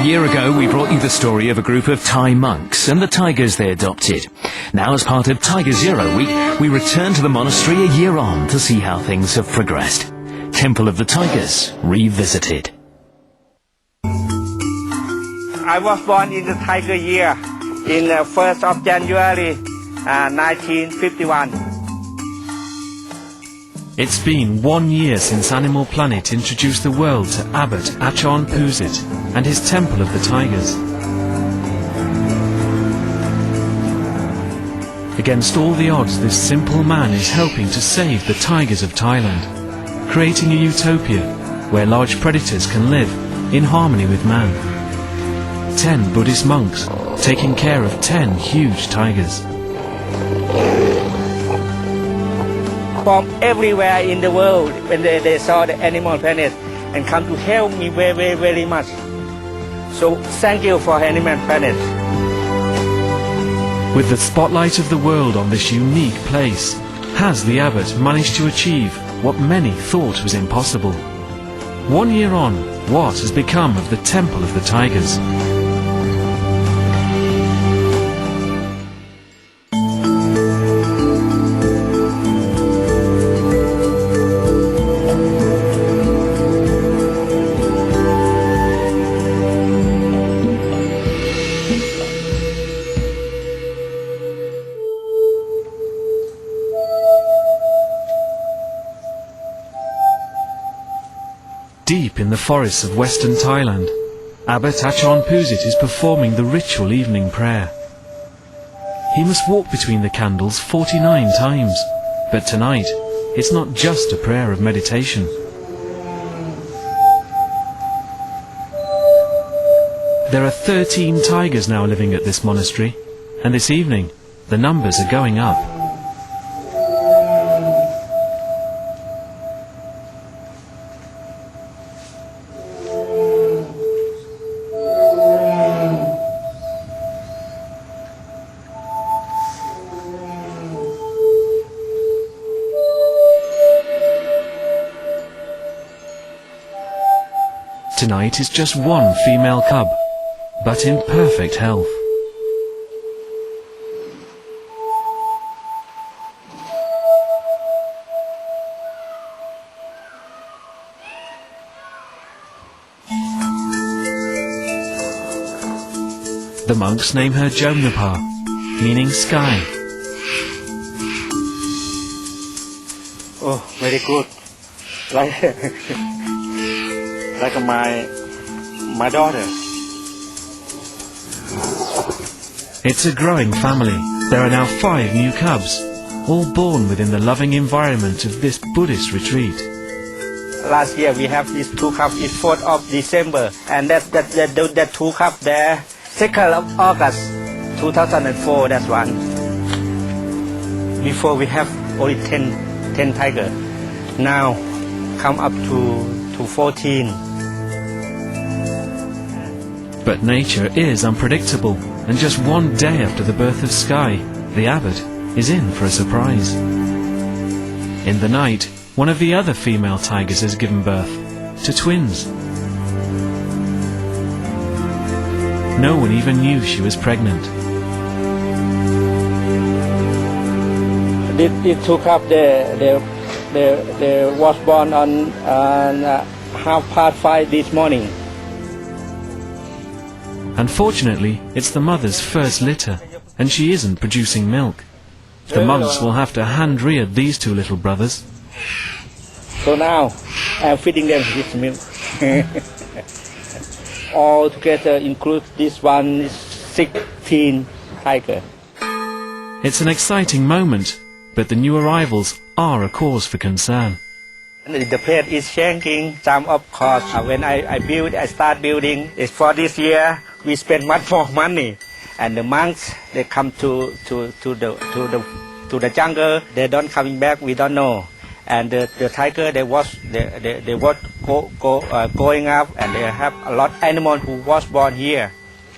year ago, we brought you the story of a group of Thai monks and the tigers they adopted. Now, as part of Tiger Zero Week, we return to the monastery a year on to see how things have progressed. Temple of the Tigers Revisited. I was born in the Tiger year, in the 1st of January 1951. It's been 1 year since Animal Planet introduced the world to Abbot Achon Pusit and his Temple of the Tigers. Against all the odds, this simple man is helping to save the tigers of Thailand, creating a utopia where large predators can live in harmony with man. 10 Buddhist monks taking care of 10 huge tigers. From everywhere in the world, when they saw the Animal Planet and come to help me very, very much. So thank you for Animal Planet. With the spotlight of the world on this unique place, has the abbot managed to achieve what many thought was impossible? 1 year on, what has become of the Temple of the Tigers? Deep in the forests of western Thailand, Abbot Achon Pusit is performing the ritual evening prayer. He must walk between the candles 49 times, but tonight it's not just a prayer of meditation. There are 13 tigers now living at this monastery, and this evening the numbers are going up. Tonight is just one female cub, but in perfect health. The monks name her Jomnapa, meaning sky. Oh, very good. Like my daughter. It's a growing family. There are now 5 new cubs, all born within the loving environment of this Buddhist retreat. Last year we have these 2 cubs. It's 4th of December, and that 2 cubs there, 2nd of August 2004. That's one. Before we have only 10 tiger. Now come up to 14. But nature is unpredictable, and just 1 day after the birth of Sky, the abbot is in for a surprise. In the night, one of the other female tigers has given birth to twins. No one even knew she was pregnant. These 2 cubs, they was born on 5:30 this morning. Unfortunately, it's the mother's first litter, and she isn't producing milk. The monks will have to hand-rear these 2 little brothers. So now, I'm feeding them with milk. All together, include this one, is 16 tiger. It's an exciting moment, but the new arrivals are a cause for concern. The place is changing. Some of course, when I start building, it's for this year. We spend much more money, and the monks they come to the jungle. They don't coming back. We don't know. And the tiger they was going up, and they have a lot of animals who was born here.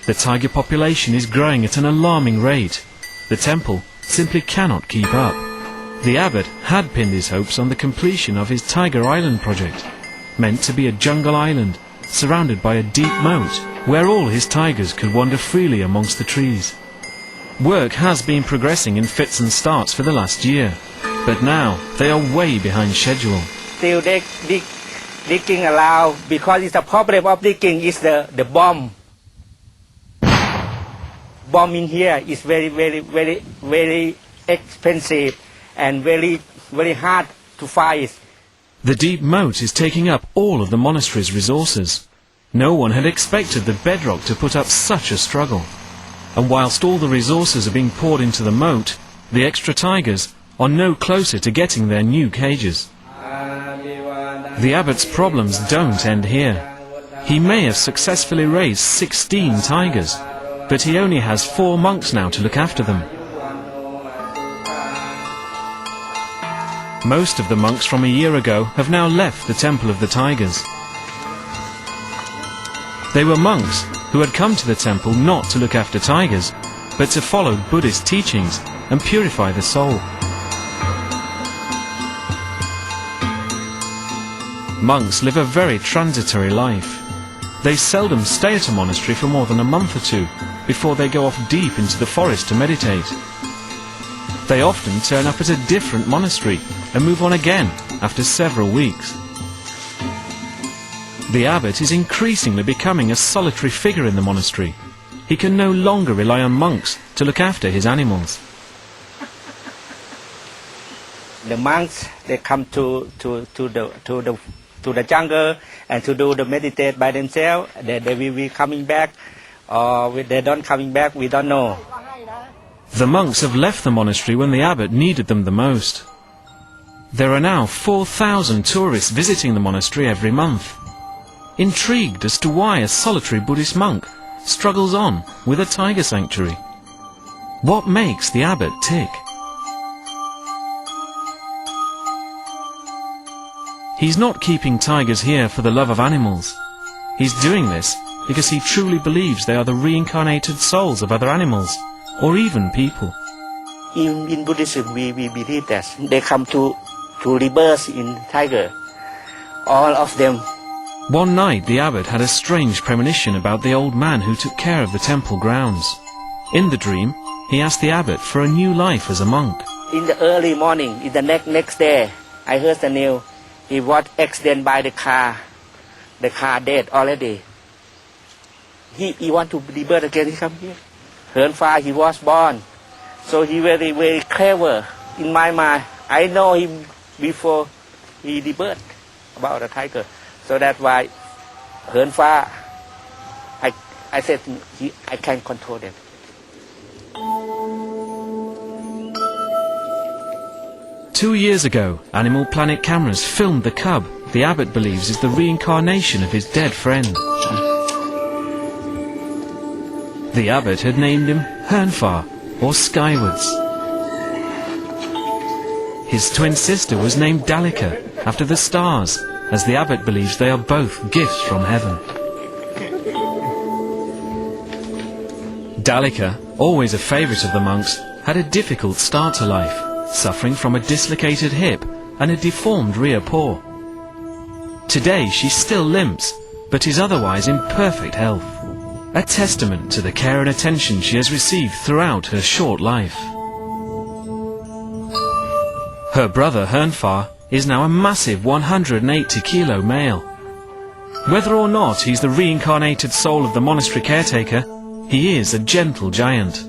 The tiger population is growing at an alarming rate. The temple simply cannot keep up. The abbot had pinned his hopes on the completion of his Tiger Island project, meant to be a jungle island surrounded by a deep moat where all his tigers could wander freely amongst the trees. Work has been progressing in fits and starts for the last year, but now they are way behind schedule. Still they digging around because it's a problem of digging is the bomb. Bomb in here is very expensive and very hard to find. The deep moat is taking up all of the monastery's resources. No one had expected the bedrock to put up such a struggle. And whilst all the resources are being poured into the moat, the extra tigers are no closer to getting their new cages. The abbot's problems don't end here. He may have successfully raised 16 tigers, but he only has 4 monks now to look after them. Most of the monks from a year ago have now left the Temple of the Tigers. They were monks who had come to the temple not to look after tigers, but to follow Buddhist teachings and purify the soul. Monks live a very transitory life. They seldom stay at a monastery for more than a month or 2 before they go off deep into the forest to meditate. They often turn up at a different monastery and move on again after several weeks. The abbot is increasingly becoming a solitary figure in the monastery. He can no longer rely on monks to look after his animals. The monks they come to the jungle and to do the meditate by themselves. They will be coming back, or they don't coming back, we don't know. The monks have left the monastery when the abbot needed them the most. There are now 4,000 tourists visiting the monastery every month. Intrigued as to why a solitary Buddhist monk struggles on with a tiger sanctuary. What makes the abbot tick? He's not keeping tigers here for the love of animals. He's doing this because he truly believes they are the reincarnated souls of other animals, or even people. In Buddhism, we believe that they come to rebirth in tiger. All of them. One night the abbot had a strange premonition about the old man who took care of the temple grounds. In the dream, he asked the abbot for a new life as a monk. In the early morning, in the next day, I heard the news. He was accident by the car. The car dead already. He want to rebirth again. He come here. Hern Fa, he was born. So he very clever. In my mind, I know him before he rebirth about the tiger. So that's why Hern Fa, I said I can control them. Two years ago, Animal Planet cameras filmed the cub the abbot believes is the reincarnation of his dead friend. The abbot had named him Hernfar, or Skywards. His twin sister was named Dalika, after the stars, as the abbot believes they are both gifts from heaven. Dalika, always a favourite of the monks, had a difficult start to life, suffering from a dislocated hip and a deformed rear paw. Today she still limps, but is otherwise in perfect health, a testament to the care and attention she has received throughout her short life. Her brother Hernfar is now a massive 180-kilo male. Whether or not he's the reincarnated soul of the monastery caretaker, he is a gentle giant.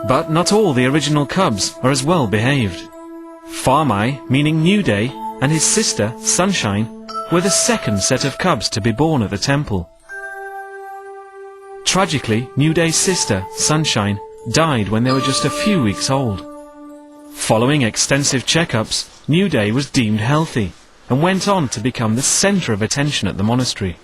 But not all the original cubs are as well behaved. Farmai, meaning New Day, and his sister, Sunshine, were the second set of cubs to be born at the temple. Tragically, New Day's sister, Sunshine, died when they were just a few weeks old. Following extensive checkups, New Day was deemed healthy and went on to become the centre of attention at the monastery.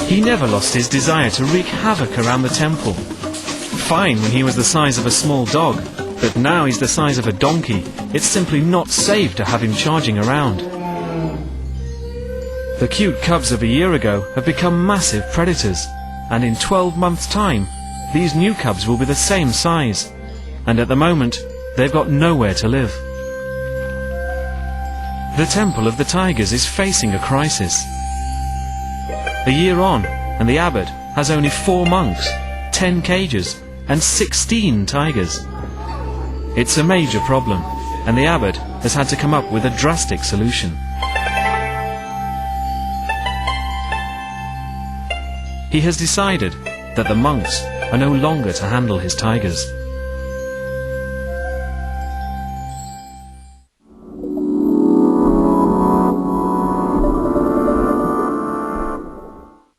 He never lost his desire to wreak havoc around the temple. Fine when he was the size of a small dog, but now he's the size of a donkey. It's simply not safe to have him charging around. The cute cubs of a year ago have become massive predators, and in 12 months' time, these new cubs will be the same size, and at the moment, they've got nowhere to live. The Temple of the Tigers is facing a crisis. A year on, and the abbot has only 4 monks, 10 cages, and 16 tigers. It's a major problem, and the abbot has had to come up with a drastic solution. He has decided that the monks are no longer to handle his tigers.